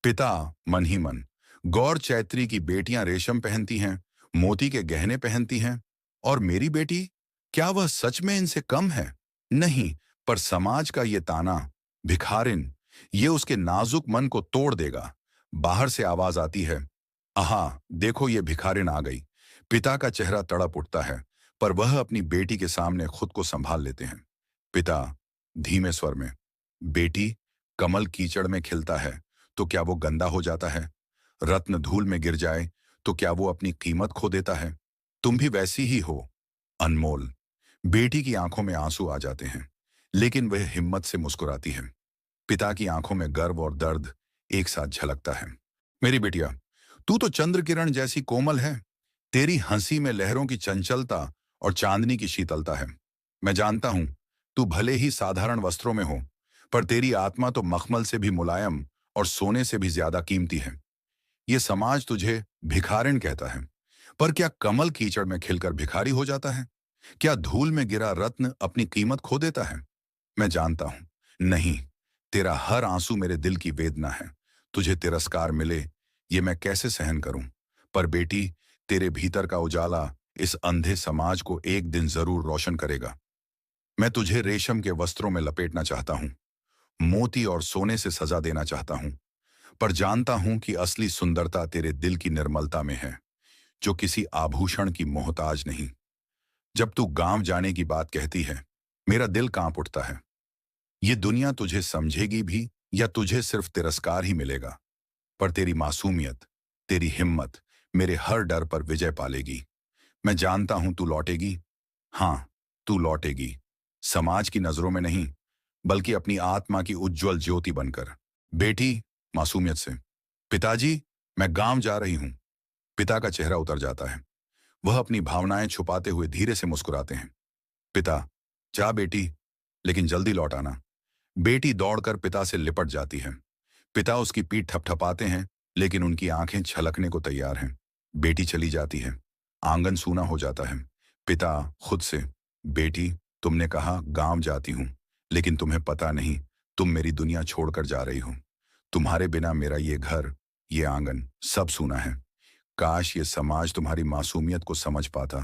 पिता मन ही मन, गौर चैत्री की बेटियां रेशम पहनती हैं, मोती के गहने पहनती हैं, और मेरी बेटी, क्या वह सच में इनसे कम है? नहीं, पर समाज का ये ताना, भिखारिन, ये उसके नाजुक मन को तोड़ देगा। बाहर से आवाज आती है, आहा, देखो ये भिखारिन आ गई। पिता का चेहरा तड़प उठता है, पर वह अपनी बेटी के सामने खुद को संभाल लेते हैं। पिता धीमे स्वर में, बेटी, कमल कीचड़ में खिलता है तो क्या वो गंदा हो जाता है? रत्न धूल में गिर जाए तो क्या वो अपनी कीमत खो देता है? तुम भी वैसी ही हो, अनमोल। बेटी की आंखों में आंसू आ जाते हैं, लेकिन वह हिम्मत से मुस्कुराती है। पिता की आंखों में गर्व और दर्द एक साथ झलकता है। मेरी बिटिया, तू तो चंद्र किरण जैसी कोमल है। तेरी हंसी में लहरों की चंचलता और चांदनी की शीतलता है। मैं जानता हूं, तू भले ही साधारण वस्त्रों में हो, पर तेरी आत्मा तो मखमल से भी मुलायम और सोने से भी ज्यादा कीमती है। ये समाज तुझे भिखारिन कहता है, पर क्या कमल कीचड़ में खिलकर भिखारी हो जाता है? क्या धूल में गिरा रत्न अपनी कीमत खो देता है? मैं जानता हूं, नहीं। तेरा हर आंसू मेरे दिल की वेदना है। तुझे तिरस्कार मिले, ये मैं कैसे सहन करूं? पर बेटी, तेरे भीतर का उजाला इस अंधे समाज को एक दिन जरूर रोशन करेगा। मैं तुझे रेशम के वस्त्रों में लपेटना चाहता हूं, मोती और सोने से सजा देना चाहता हूं, पर जानता हूं कि असली सुंदरता तेरे दिल की निर्मलता में है, जो किसी आभूषण की मोहताज नहीं। जब तू गांव जाने की बात कहती है, मेरा दिल कांप उठता है। ये दुनिया तुझे समझेगी भी या तुझे सिर्फ तिरस्कार ही मिलेगा, पर तेरी मासूमियत, तेरी हिम्मत मेरे हर डर पर विजय पालेगी। मैं जानता हूं तू लौटेगी। हाँ, तू लौटेगी, समाज की नजरों में नहीं, बल्कि अपनी आत्मा की उज्जवल ज्योति बनकर। बेटी, मासूमियत से, पिताजी, मैं गांव जा रही हूं। पिता का चेहरा उतर जाता है। वह अपनी भावनाएं छुपाते हुए धीरे से मुस्कुराते हैं। पिता, जा बेटी, लेकिन जल्दी लौट आना। बेटी दौड़कर पिता से लिपट जाती है। पिता उसकी पीठ थपथपाते हैं, लेकिन उनकी आंखें छलकने को तैयार हैं। बेटी चली जाती है। आंगन सूना हो जाता है। पिता खुद से, बेटी, तुमने कहा गांव जाती हूं, लेकिन तुम्हें पता नहीं, तुम मेरी दुनिया छोड़कर जा रही हो। तुम्हारे बिना मेरा ये घर, ये आंगन, सब सूना है। काश ये समाज तुम्हारी मासूमियत को समझ पाता